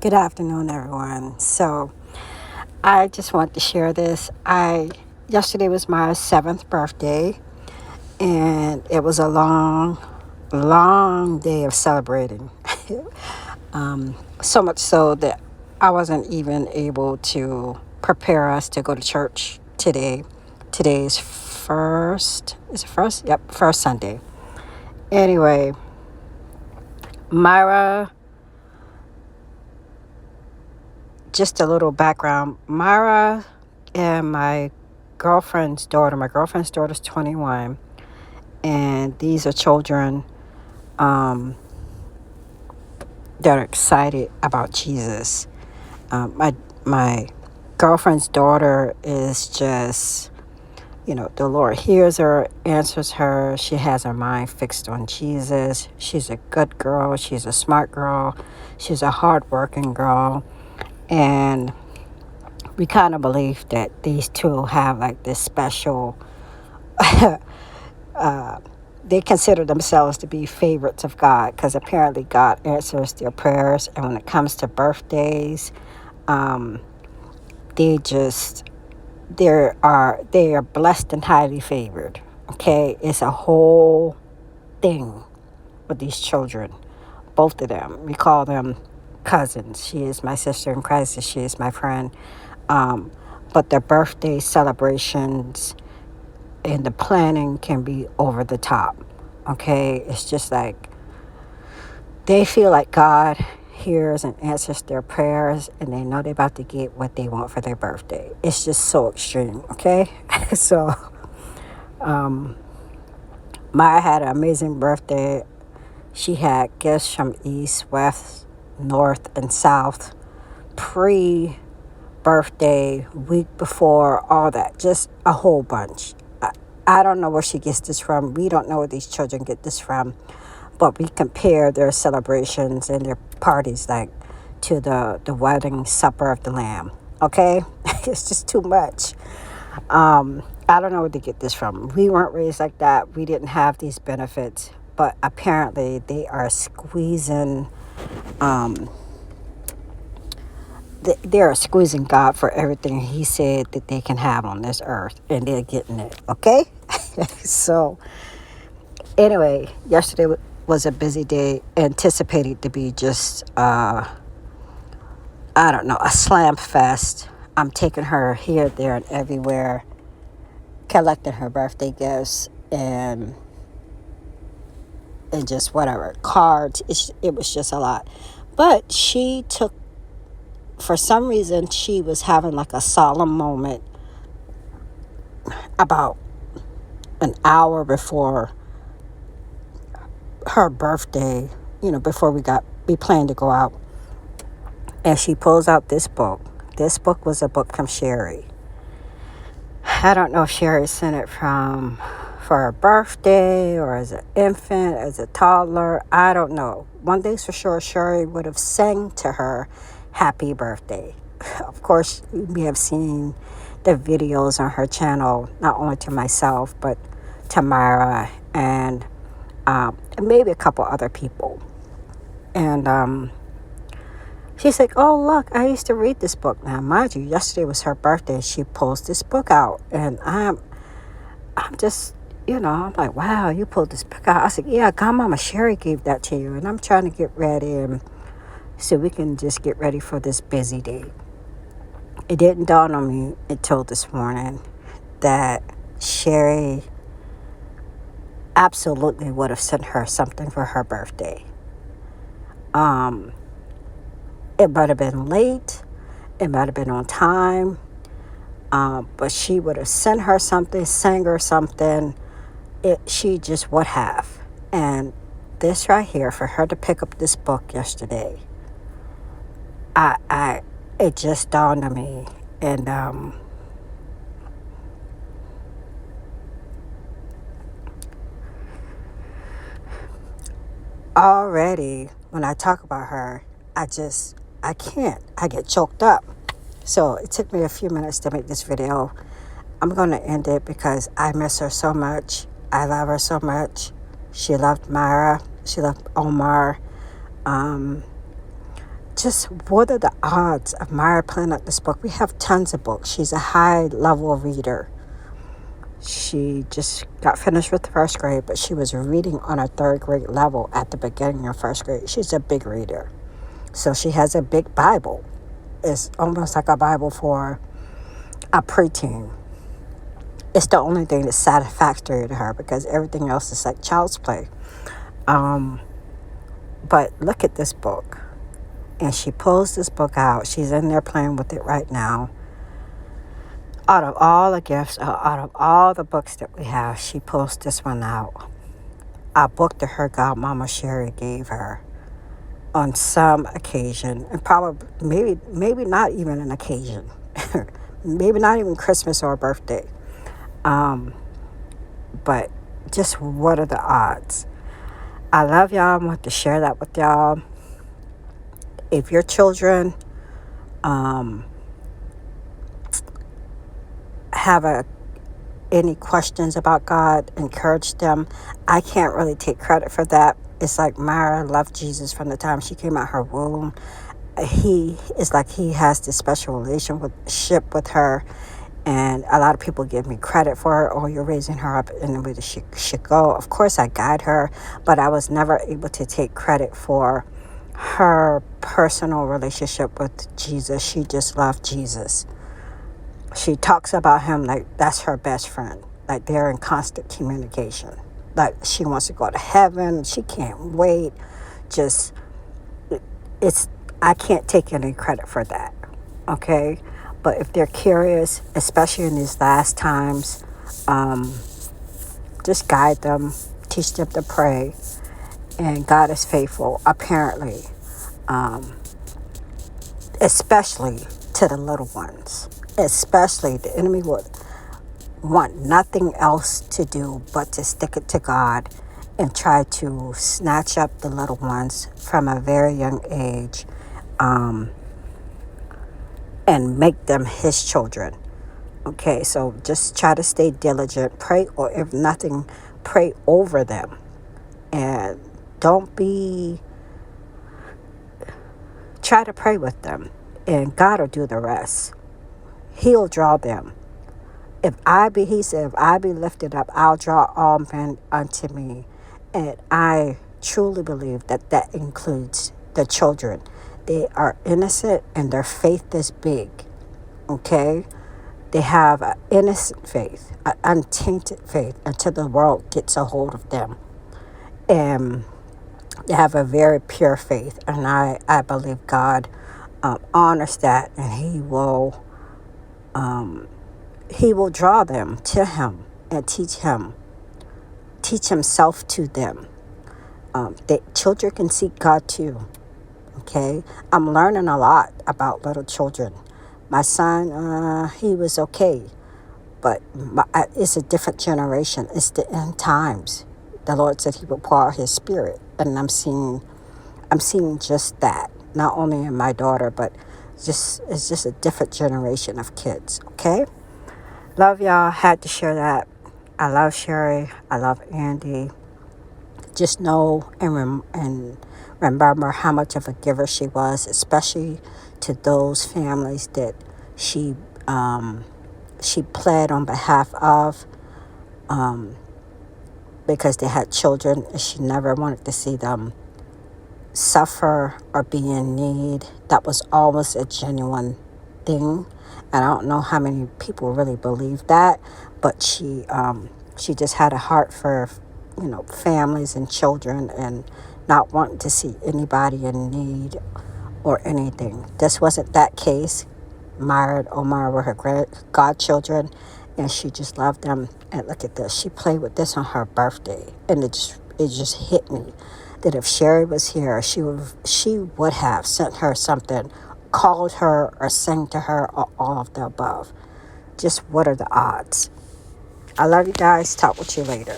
Good afternoon, everyone. So, I just want to share this. I Yesterday was my 7th birthday, and it was a long, long day of celebrating. So much so that I wasn't even able to prepare us to go to church today. Today's first. Is it first? Yep, first Sunday. Anyway, Myra. Just a little background. Myra and my girlfriend's daughter's 21, and these are children um, that are excited about Jesus. My girlfriend's daughter is just, the Lord hears her, answers her. She has her mind fixed on Jesus. She's a good girl. She's a smart girl. She's a hardworking girl. And we kind of believe that these two have like this special, they consider themselves to be favorites of God because apparently God answers their prayers. And when it comes to birthdays, um, they just, they are blessed and highly favored. Okay. It's a whole thing with these children, both of them. We call them cousins. She is my sister in Christ and she is my friend. Um, but their birthday celebrations and the planning can be over the top. Okay, it's just like they feel like God hears and answers their prayers, and they know they're about to get what they want for their birthday. It's just so extreme. Okay, so Maya had an amazing birthday. She had gifts from east, west, north, and south. Birthday, week before, all that, just a whole bunch. I don't know where she gets this from. We don't know where these children get this from, but we compare their celebrations and their parties like to the wedding supper of the Lamb. Okay, it's just too much. I don't know where they get this from. We weren't raised like that. We didn't have these benefits, but apparently they are squeezing. They are squeezing God for everything He said that they can have on this earth, and they're getting it. Okay, so anyway, yesterday was a busy day, anticipated to be just I don't know, a slam fest. I'm taking her here, there, and everywhere, collecting her birthday gifts and just whatever cards. It was just a lot, but for some reason, she was having like a solemn moment about an hour before her birthday, before we planned to go out. And she pulls out this book. This book was a book from Sherry. I don't know if Sherry sent it for her birthday or as an infant, as a toddler. I don't know. One thing's for sure, Sherry would have sang to her happy birthday. Of course, you may have seen the videos on her channel, not only to myself, but to Myra and maybe a couple other people. And she's like, oh, look, I used to read this book. Now, mind you, yesterday was her birthday. She pulls this book out. And I'm just, I'm like, wow, you pulled this book out. I said, yeah, Godmama Sherry gave that to you. And I'm trying to get ready and so we can just get ready for this busy day. It didn't dawn on me until this morning that Sherry absolutely would have sent her something for her birthday. It might have been late. It might have been on time. But she would have sent her something, sang her something. She just would have. And this right here, for her to pick up this book yesterday, it just dawned on me. And already, when I talk about her, I can't. I get choked up. So it took me a few minutes to make this video. I'm going to end it because I miss her so much. I love her so much. She loved Myra. She loved Omar. just what are the odds of Myra playing up this book? We have tons of books. She's a high level reader. She just got finished with the first grade, but she was reading on her third grade level at the beginning of first grade. She's a big reader. So she has a big Bible. It's almost like a Bible for a preteen. It's the only thing that's satisfactory to her because everything else is like child's play. But look at this book. And she pulls this book out. She's in there playing with it right now. Out of all the gifts, out of all the books that we have, she pulls this one out. A book that her godmama Sherry gave her on some occasion, and probably maybe not even an occasion, maybe not even Christmas or a birthday. But just what are the odds? I love y'all. I want to share that with y'all. If your children have any questions about God, encourage them. I can't really take credit for that. It's like Myra loved Jesus from the time she came out her womb. It's like he has this special relationship with her. And a lot of people give me credit for her. Oh, you're raising her up in the way that she should go. Of course, I guide her, but I was never able to take credit for her personal relationship with Jesus. She just loved Jesus. She talks about him like that's her best friend. Like they're in constant communication. Like she wants to go to heaven. She can't wait. I can't take any credit for that. Okay? But if they're curious, especially in these last times, just guide them, teach them to pray. And God is faithful, apparently, especially to the little ones. Especially the enemy would want nothing else to do but to stick it to God and try to snatch up the little ones from a very young age and make them his children. Okay, so just try to stay diligent. Pray, or if nothing, pray over them. And try to pray with them. And God will do the rest. He'll draw them. He said, if I be lifted up, I'll draw all men unto me. And I truly believe that includes the children. They are innocent and their faith is big. Okay? They have an innocent faith, an untainted faith until the world gets a hold of them. And they have a very pure faith. And I believe God honors that, and He will draw them to Him and teach Himself to them. The children can seek God too. Okay, I'm learning a lot about little children. My son, he was okay, but it's a different generation. It's the end times. The Lord said He would pour out His Spirit, and I'm seeing just that. Not only in my daughter, but it's just a different generation of kids. Okay, love y'all. Had to share that. I love Sherry. I love Andy. Just know and remember how much of a giver she was, especially to those families that she pled on behalf of, because they had children and she never wanted to see them suffer or be in need. That was always a genuine thing, and I don't know how many people really believe that, but she just had a heart for families and children, and not wanting to see anybody in need or anything. This wasn't that case. Myra and Omar were her godchildren, and she just loved them. And look at this. She played with this on her birthday, and it just hit me that if Sherry was here, she would have sent her something, called her, or sang to her, or all of the above. Just what are the odds? I love you guys. Talk with you later.